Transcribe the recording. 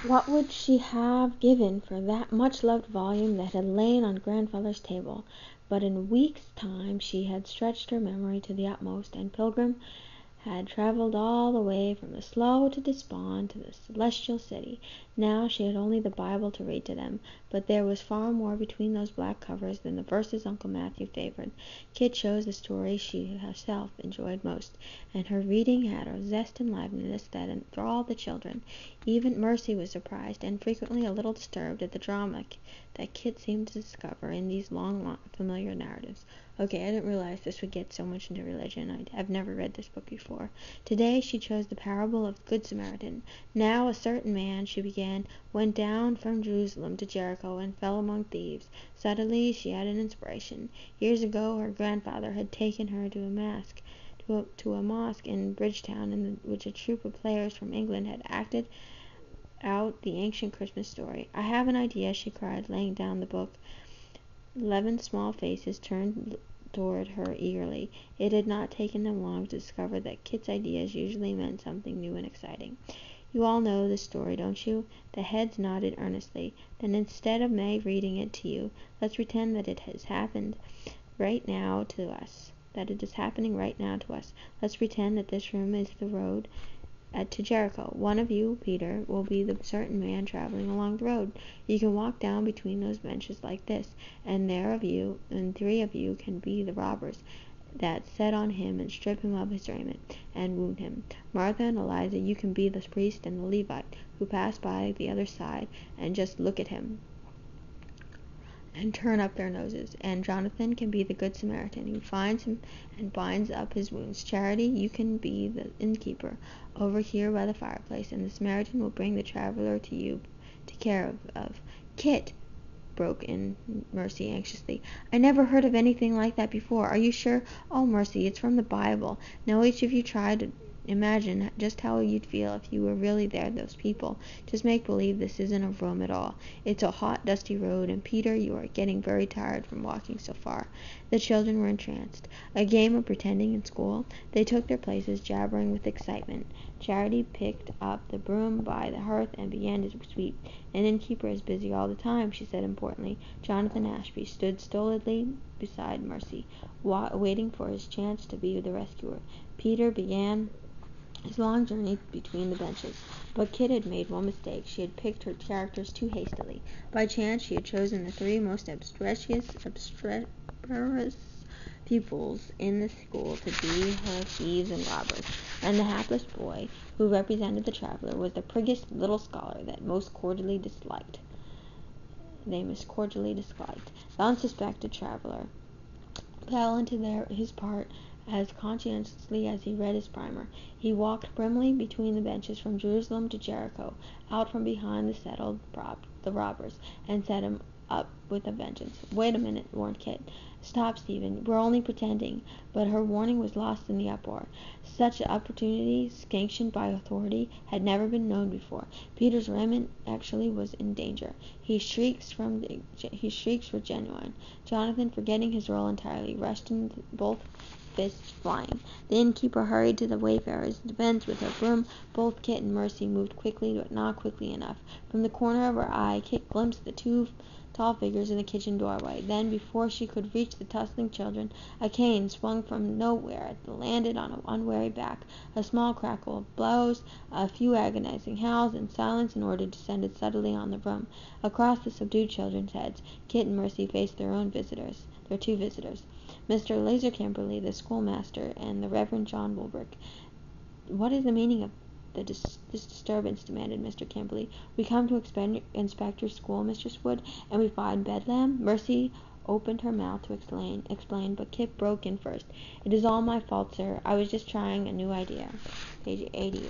What would she have given for that much-loved volume that had lain on grandfather's table? But in a week's time she had stretched her memory to the utmost, and Pilgrim had travelled all the way from the Slough to Despond to the Celestial City. Now she had only the Bible to read to them, but there was far more between those black covers than the verses Uncle Matthew favoured. Kit chose the stories she herself enjoyed most, and her reading had a zest and liveliness that enthralled the children. Even Mercy was surprised, and frequently a little disturbed, at the drama that Kit seemed to discover in these long, familiar narratives. Okay, I didn't realize this would get so much into religion. I've never read this book before. Today she chose the parable of the Good Samaritan. Now a certain man, she began, went down from Jerusalem to Jericho and fell among thieves. Suddenly she had an inspiration. Years ago her grandfather had taken her to a mosque in Bridgetown, in which a troupe of players from England had acted out the ancient Christmas story. I have an idea, she cried, laying down the book. 11 small faces turned toward her eagerly. It had not taken them long to discover that Kit's ideas usually meant something new and exciting. You all know the story, don't you? The heads nodded earnestly. Then instead of Meg reading it to you, let's pretend that it has happened right now to us. That it is happening right now to us. Let's pretend that this room is the road to Jericho. One of you, Peter, will be the certain man traveling along the road. You can walk down between those benches like this, and 3 of you can be the robbers that set on him and strip him of his raiment and wound him. Martha and Eliza, you can be the priest and the Levite who pass by the other side and just look at him and turn up their noses. And Jonathan can be the Good Samaritan who finds him and binds up his wounds. Charity, you can be the innkeeper over here by the fireplace, and the Samaritan will bring the traveler to you to care of. Kit, broke in Mercy anxiously. I never heard of anything like that before. Are you sure? Oh, Mercy, it's from the Bible. Now each of you try to imagine just how you'd feel if you were really there, those people. Just make believe this isn't a room at all. It's a hot, dusty road, and Peter, you are getting very tired from walking so far. The children were entranced. A game of pretending in school? They took their places, jabbering with excitement. Charity picked up the broom by the hearth and began to sweep. An innkeeper is busy all the time, she said importantly. Jonathan Ashby stood stolidly beside Mercy, waiting for his chance to be the rescuer. Peter began his long journey between the benches. But Kit had made one mistake. She had picked her characters too hastily. By chance she had chosen the 3 most obstreperous pupils in the school to be her thieves and robbers, and the hapless boy who represented the traveler was the priggish little scholar they most cordially disliked. The unsuspected traveler fell into his part as conscientiously as he read his primer. He walked primly between the benches from Jerusalem to Jericho, out from behind the robbers, and set him up with a vengeance. Wait a minute, warned Kit. Stop, Stephen. We're only pretending. But her warning was lost in the uproar. Such opportunity, sanctioned by authority, had never been known before. Peter's raiment actually was in danger. His shrieks were genuine. Jonathan, forgetting his role entirely, rushed in, both fists flying. The innkeeper hurried to the wayfarer's defense with her broom. Both Kit and Mercy moved quickly, but not quickly enough. From the corner of her eye, Kit glimpsed the 2 tall figures in the kitchen doorway. Then, before she could reach the tussling children, a cane swung from nowhere and landed on an unwary back. A small crackle of blows, a few agonizing howls, and silence in order descended suddenly on the room. Across the subdued children's heads, Kit and Mercy faced their 2 visitors. Mr. Laser Kimberly, the schoolmaster, and the Reverend John Wilbrick. What is the meaning of this disturbance? Demanded Mr. Kimberly. We come to inspect your school, Mistress Wood, and we find Bedlam. Mercy opened her mouth to explain, but Kit broke in first. It is all my fault, sir. I was just trying a new idea. Page 80.